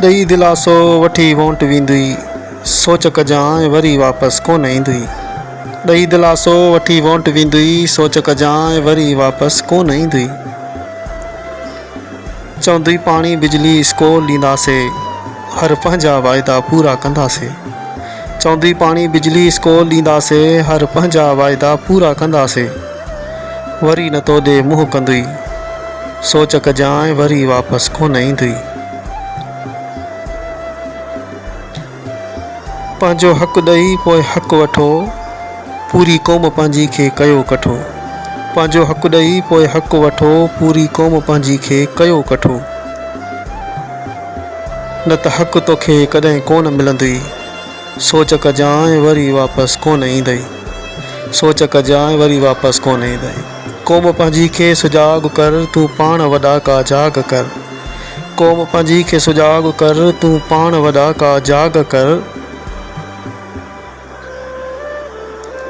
ॾेई दिलासो वठी वोंट वेंदुई, सोच कजांइ वरी वापसि कोन ईंदुई। ॾेई दिलासो वठी वोंट वेंदुई, सोच कजांइ वरी वापसि कोन ईंदुई। चवंदुई पाणी बिजली स्कूल ॾींदासीं, हर पंहिंजा वाइदा पूरा कंदासीं। चवंदुई पाणी बिजली स्कूल ॾींदासीं, हर पंहिंजा वाइदा पूरा कंदासीं। वरी न तो ॾे मुंहुं कंदुई, सोच कजांइ वरी वापसि कोन ईंदुई। पंहिंजो हक़ ॾेई पोइ हक़ वठो, पूरी क़ौम पंहिंजी खे कयो कठो। पंहिंजो हक़ ॾेई पोइ हक़ वठो, पूरी क़ौम पंहिंजी खे कयो कठो। न त हक़ तोखे कॾहिं कोन मिलंदुई, सोच कजांइ वरी वापसि कोन ईंदई। सोच कजांइ वरी वापसि कोन ईंदई। क़ौम पंहिंजी खे सुजाॻ कर, तूं पाण वॾा का जाग कर। क़ौम पंहिंजी खे सुजाॻ कर, तूं पाण वॾा का जाग कर।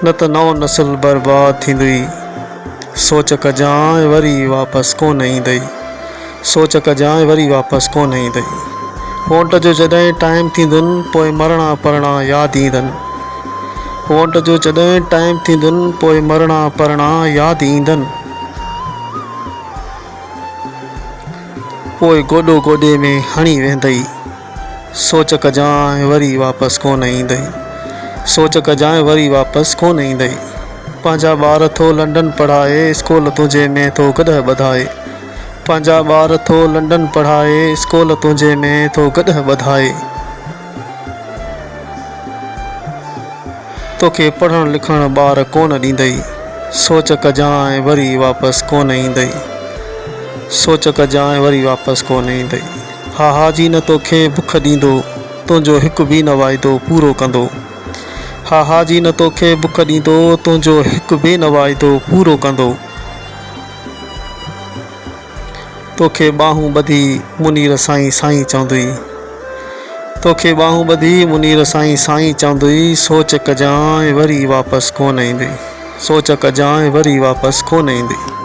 न त नओं नस्ल बर्बाद थींदुई, सोच कजांइ वरी वापसि कोन ईंदई। सोच कजांइ वरी वापसि कोन ईंदई। वोट जो जॾहिं टाइम थींदुनि, पोइ मरणा परणा यादि ईंदनि। वोट जो जॾहिं टाइम थींदुनि, पोइ मरणा परणा यादि ईंदनि। पोइ गोॾो गोॾे में हणी वेंदई, सोच कजांइ वरी वापसि कोन ईंदई। सोच कजांइ वरी वापसि कोन ईंदई। पंहिंजा ॿार थो लंडन पढ़ाए, स्कूल तुंहिंजे में थो गॾु ॿधाए। पंहिंजा ॿार थो लंडन पढ़ाए, स्कूल तुंहिंजे में थो गॾु ॿधाए। तोखे पढ़णु लिखणु ॿार कोन ॾींदई, सोच कजांइ वरी वापसि कोन ईंदई। सोच कजांइ वरी वापसि कोन ईंदई। हा जी न तोखे बुख ॾींदो, तुंहिंजो हिकु बि न वाइदो पूरो कंदो। हा जी न तोखे बुख ॾींदो, तुंहिंजो हिकु बि न वाइदो पूरो कंदो। तोखे ॿाहूं ॿधी मुनीर साईं साईं चवंदुई। तोखे ॿाहूं ॿधी मुनीर साईं साईं चवंदुई, सोच कजांइ वरी वापसि कोन ईंदुई। सोच कजांइ वरी वापसि कोन ईंदुई।